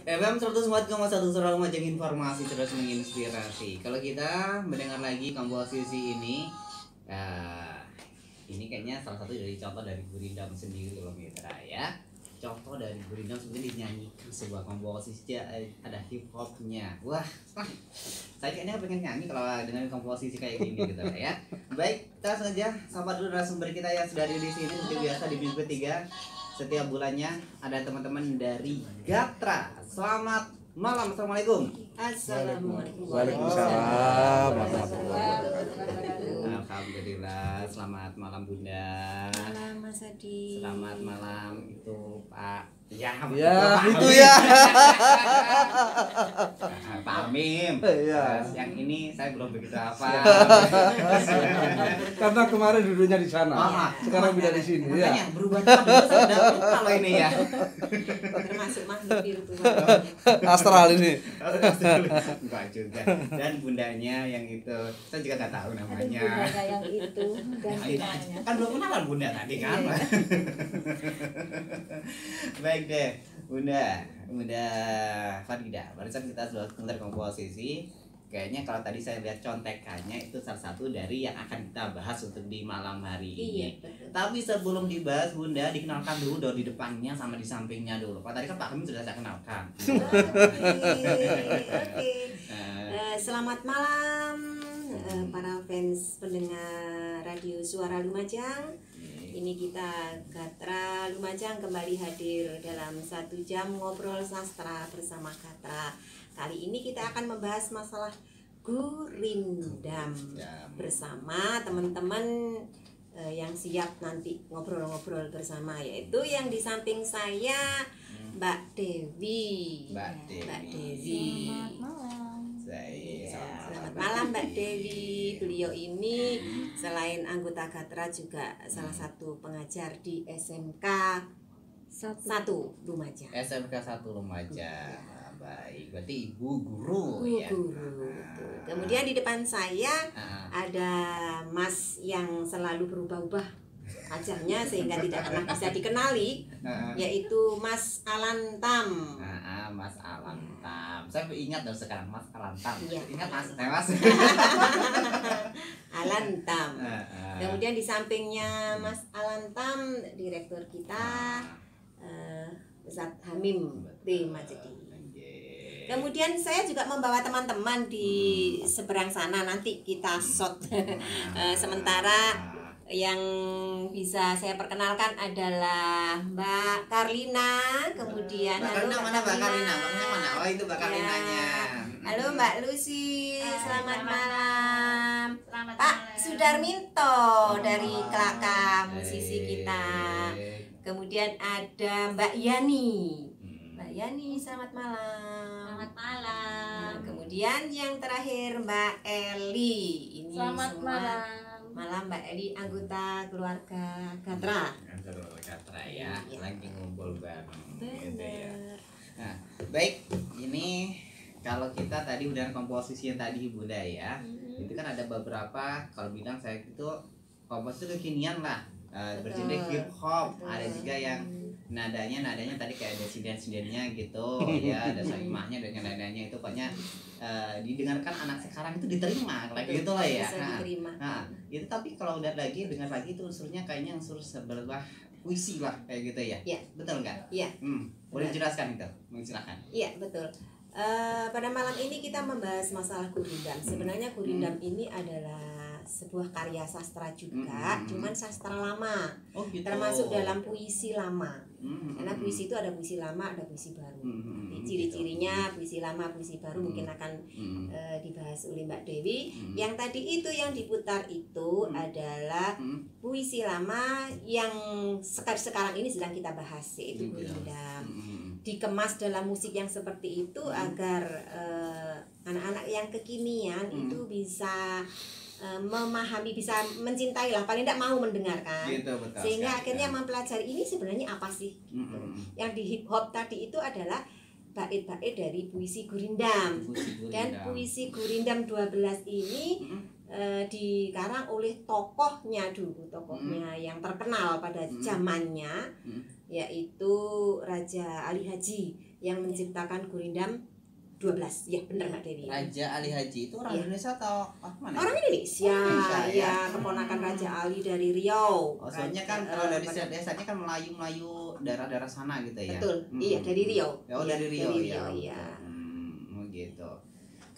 FM 104,1 Suara Lumajang, informasi terus menginspirasi. Kalau kita mendengar lagi komposisi ini kayaknya salah satu dari contoh dari Gurindam sendiri loh Mitra ya. Contoh dari Gurindam sebenarnya dinyanyikan sebuah komposisi ada hip hopnya. Wah, saya kayaknya pengen nyanyi kalau dengan komposisi kayak gini gitu ya. Baik, kita saja sapa dulu narasumber kita yang sudah ada di sini seperti biasa di minggu ketiga. Setiap bulannya ada teman-teman dari Gatra. Selamat malam, assalamualaikum. Assalamualaikum. Waalaikumsalam. Alhamdulillah, selamat malam Bunda. Malam Mas Adi. Selamat malam itu Pak. Ya, itu ya. Pak Amim. Iya. Yang ini saya belum begitu apa. Karena kemarin duduknya di sana. Sekarang pindah di sini ya. Makanya berubah tahun sudah kalau ini ya. Termasuk makhluk virtual. Astral ini. Enggak juga. Dan bundanya yang itu saya juga nggak tahu namanya. Bunda yang itu ganti namanya. Kan belum kenalan Bunda tadi kan. Baik deh, Bunda Farida. Barusan kita sudah sebentar komposisi. Kayaknya kalau tadi saya lihat contekannya itu salah satu dari yang akan kita bahas untuk di malam hari ini. Iya, betul. Tapi sebelum dibahas, Bunda dikenalkan dulu dari depannya sama di sampingnya dulu. Kalau tadi kan Pak Hamid sudah saya kenalkan. Oke. Selamat malam para fans pendengar radio Suara Lumajang. Ini kita Gatra Lumajang kembali hadir dalam 1 jam ngobrol sastra bersama Gatra. Kali ini kita akan membahas masalah Gurindam bersama teman-teman yang siap nanti ngobrol-ngobrol bersama, yaitu yang di samping saya Mbak Dewi. Mbak Dewi. Selamat Selamat malam Mbak Dewi. Beliau ini selain anggota Gatra juga salah satu pengajar di SMK 1 Lumajang. SMK 1 Lumajang. Baik, berarti ibu guru ya. Guru. Kemudian di depan saya ada Mas yang selalu berubah-ubah wajahnya sehingga tidak pernah bisa dikenali, yaitu Mas Alantam. Mas Alantam. Saya ingat dari sekarang Mas Alantam. Iya. Ingat Mas, Mas. Alantam. Kemudian di sampingnya Mas Alantam, direktur kita Ustadz Hamim T. Majedi. Kemudian saya juga membawa teman-teman di seberang sana, nanti kita shot. Sementara yang bisa saya perkenalkan adalah Mbak Karlina, kemudian Mbak Karlina mana Mbak Karlina? Mbaknya mana? Oh itu Mbak Karlinanya. Halo Mbak Lucy, selamat malam. Selamat Pak malam. Sudarminto dari Kelaka, musisi kita. Kemudian ada Mbak Yani. Mbak Yani, selamat malam. Selamat malam. Kemudian yang terakhir Mbak Eli. Ini Selamat semua malam. Mbak Eli, anggota keluarga Gatra. Gatra ya, Iya. lagi ngumpul bareng gitu ya. Benar. Nah, baik, ini kalau kita tadi udah komposisi yang tadi Bunda ya, itu kan ada beberapa, kalau bilang saya itu komposisi kekinian lah, bergenre hip hop, ada juga yang nadanya tadi kayak ada sinden-sindennya gitu ya, ada saimahnya dan nadanya itu pokoknya didengarkan anak sekarang itu diterima kayak gitu lah ya. Bisa diterima. Nah, itu tapi kalau udah lagi dengar lagi itu unsurnya kayaknya unsur sebelah puisi lah kayak gitu ya. Iya. Betul nggak? Iya. Boleh jelaskan itu? Silakan. Iya, betul. Pada malam ini kita membahas masalah Gurindam. Sebenarnya Gurindam ini adalah sebuah karya sastra juga, cuman sastra lama. Oh, gitu. Termasuk dalam puisi lama. Karena puisi itu ada puisi lama, ada puisi baru. Ciri-cirinya puisi lama, puisi baru mungkin akan dibahas oleh Mbak Dewi. Yang tadi itu yang diputar itu adalah puisi lama yang sekarang ini sedang kita bahas, yaitu Gurindam. Dikemas dalam musik yang seperti itu agar anak-anak yang kekinian itu bisa memahami, bisa mencintai lah, paling tidak mau mendengarkan gitu, betul sehingga sekali, akhirnya ya. mempelajari ini sebenarnya apa sih. Yang di hip hop tadi itu adalah bait-bait dari puisi Gurindam. Dan puisi Gurindam 12 ini dikarang oleh tokohnya dulu, tokohnya yang terkenal pada zamannya, yaitu Raja Ali Haji yang menciptakan Gurindam 12. Ya benar Mbak Dewi. Raja Ali Haji itu orang Indonesia atau mana? Orang Indonesia, ya, keponakan Raja Ali dari Riau. Soalnya kan kalau dari desanya kan Melayu daerah-daerah sana gitu ya. Betul, iya dari Riau. Oh dari Riau, iya. Gitu.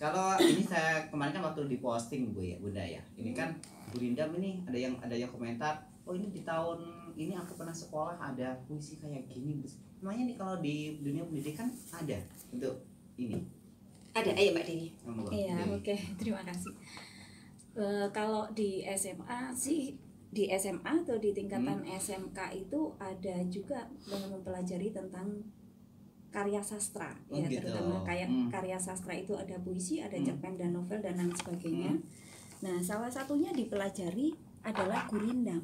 Kalau ini saya kemarin kan waktu diposting Bu ya, Bunda ya. Ini kan Gurindam ini ada yang komentar, oh ini di tahun ini aku pernah sekolah ada puisi kayak gini. Namanya nih kalau di dunia pendidikan ada untuk ini. Ada, ayo Mbak Dewi. Iya, oke, terima kasih. Kalau di SMA sih, di SMA atau di tingkatan SMK itu ada juga mempelajari tentang karya sastra, ya gitu. terutama kayak karya sastra itu ada puisi, ada cerpen dan novel dan lain sebagainya. Nah, salah satunya dipelajari adalah Gurindam.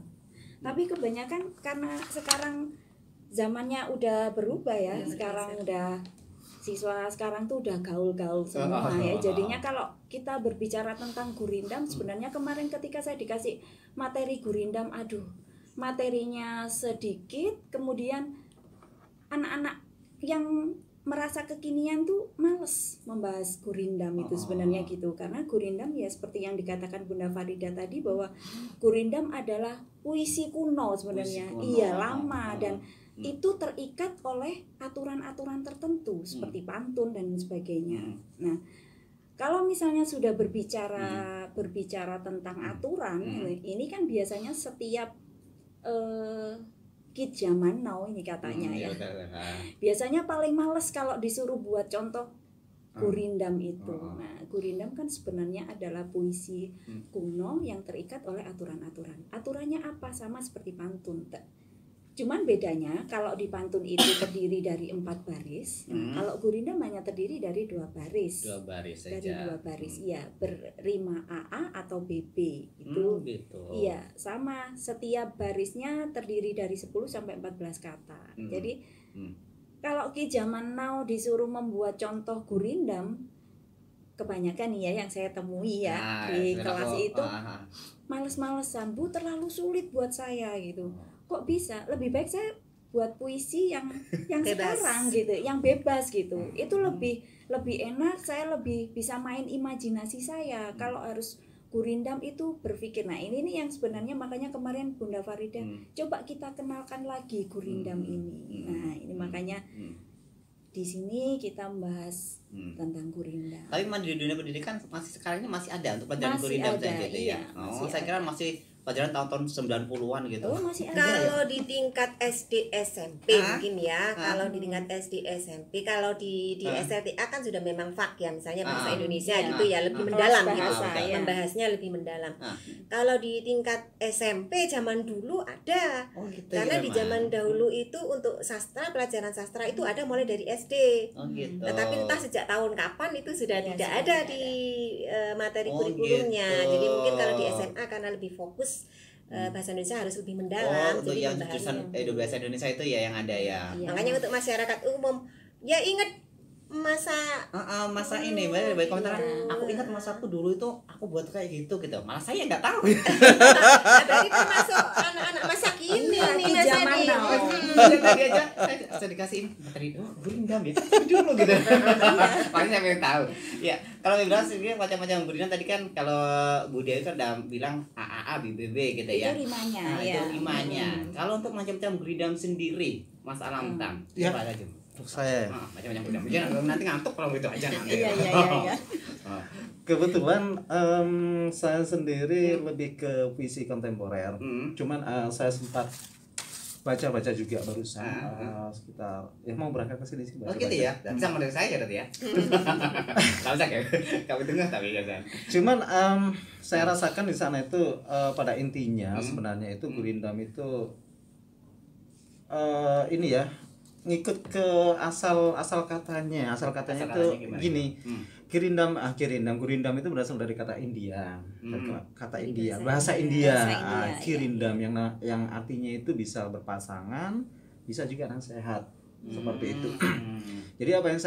Tapi kebanyakan karena sekarang zamannya udah berubah ya, sekarang udah siswa sekarang tuh udah gaul-gaul semua ya. Jadinya kalau kita berbicara tentang Gurindam, sebenarnya kemarin ketika saya dikasih materi Gurindam, aduh, materinya sedikit, kemudian anak-anak yang merasa kekinian tuh males membahas Gurindam itu sebenarnya gitu. Karena Gurindam ya seperti yang dikatakan Bunda Farida tadi bahwa Gurindam adalah puisi kuno sebenarnya. Iya, lama dan itu terikat oleh aturan-aturan tertentu seperti pantun dan sebagainya. Nah, kalau misalnya sudah berbicara tentang aturan, ini kan biasanya setiap kid zaman now ini katanya ya. Biasanya paling males kalau disuruh buat contoh Gurindam itu. Nah, Gurindam kan sebenarnya adalah puisi kuno yang terikat oleh aturan-aturan. Aturannya apa? Sama seperti pantun. Cuman bedanya kalau di pantun itu terdiri dari 4 baris, kalau Gurindam hanya terdiri dari 2 baris. 2 baris saja. Dari 2 baris, iya, berrima AA atau BB itu. Gitu. Iya, sama. Setiap barisnya terdiri dari 10 sampai 14 kata. Jadi kalau Ki zaman now disuruh membuat contoh Gurindam, kebanyakan nih ya yang saya temui ya di kelas itu males-malesan, Bu, terlalu sulit buat saya gitu. Kok bisa? Lebih baik saya buat puisi yang sekarang gitu, yang bebas gitu. Itu lebih enak, saya lebih bisa main imajinasi saya. Kalau harus Gurindam itu berpikir. Nah, ini nih yang sebenarnya makanya kemarin Bunda Farida coba kita kenalkan lagi Gurindam ini. Nah, ini makanya di sini kita membahas tentang Gurindam. Tapi di dunia pendidikan sekarang ini masih ada untuk pelajaran Gurindam saja gitu ya. Saya kira masih pelajaran tahun 90-an gitu. Oh, masih ada. Kalau di tingkat SD SMP mungkin ya. Kalau di tingkat SD SMP, kalau di SLTA kan sudah memang FAK ya, misalnya bahasa Indonesia gitu ya, lebih mendalam gitu. Membahasnya lebih mendalam. Kalau di tingkat SMP zaman dulu ada. Gitu, karena di zaman dahulu itu untuk sastra, pelajaran sastra itu ada mulai dari SD. Gitu. Tetapi entah sejak tahun kapan itu sudah tidak ada di materi kurikulumnya. Jadi mungkin kalau di SMA karena lebih fokus bahasa Indonesia harus lebih mendalam. Untuk yang jurusan bahasa Indonesia itu ya yang ada ya. Makanya untuk masyarakat umum ya ingat masa ini banyak komentar. Aku ingat masaku dulu itu aku buat kayak gitu. Malah saya nggak tahu. Berarti termasuk anak-anak masa kini nih zaman now. Tadi aja saya dikasih materi Gurindam ya dulu gitu. Makanya saya pengen tahu. Ya kalau Ibrahim sendiri macam-macam Gurindam tadi kan kalau Bu Dewi kan udah bilang AAA BBB gitu ya. Itu rimanya. Itu rimanya. Kalau untuk macam-macam Gurindam sendiri, Mas Alam Tang, apa aja? Untuk saya Macam-macam Gurindam. Jangan nanti ngantuk kalau gitu aja. Iya. kebetulan saya sendiri lebih ke puisi kontemporer. Cuman saya sempat baca juga barusan sekitar mau berangkat ke sini sih baca. Oh gitu ya. Bisa mendengar saya berarti ya. Enggak usah ya. Kamu dengar tapi kan. Cuman saya rasakan di sana itu pada intinya sebenarnya itu Gurindam itu ini ya, ngikut ke asal katanya itu gini. Gurindam itu berasal dari kata India. Kata India, bahasa India. Girindam yang artinya itu bisa berpasangan, bisa juga sehat. Seperti itu. Jadi apa yang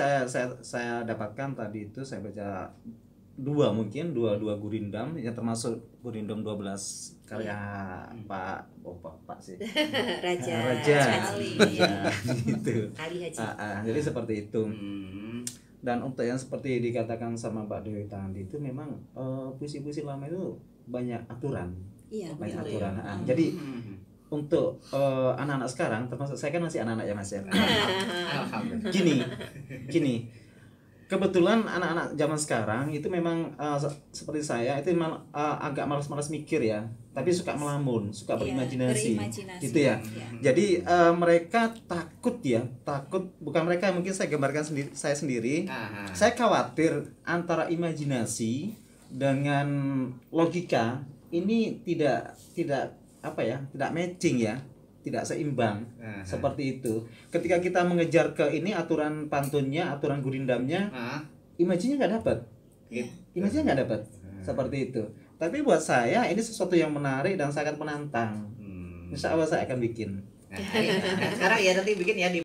saya dapatkan tadi itu saya baca dua gurindam yang termasuk gurindam 12 karya Pak sih. Raja Ali. Gitu. Ali Haji. Jadi seperti itu. Dan untuk yang seperti dikatakan sama Mbak Dewi tadi itu memang puisi-puisi lama itu banyak aturan. Iya, Banyak betul. aturan. Jadi untuk anak-anak sekarang, termasuk saya kan masih anak-anak ya Mas ya. Alhamdulillah. Gini, kebetulan anak-anak zaman sekarang itu memang seperti saya itu memang agak malas-malas mikir ya, tapi suka melamun, suka Iya, berimajinasi, berimajinasi. gitu ya. Iya. Jadi mereka takut, bukan mereka, mungkin saya gambarkan saya sendiri. Saya khawatir antara imajinasi dengan logika ini tidak matching ya, tidak seimbang. Seperti itu. Ketika kita mengejar ke ini aturan pantunnya, aturan gurindamnya, imajinnya nggak dapat. Imajinnya nggak dapat. Seperti itu. Tapi buat saya ini sesuatu yang menarik dan sangat menantang. Insya Allah saya akan bikin. Nah, sekarang ya nanti bikin ya di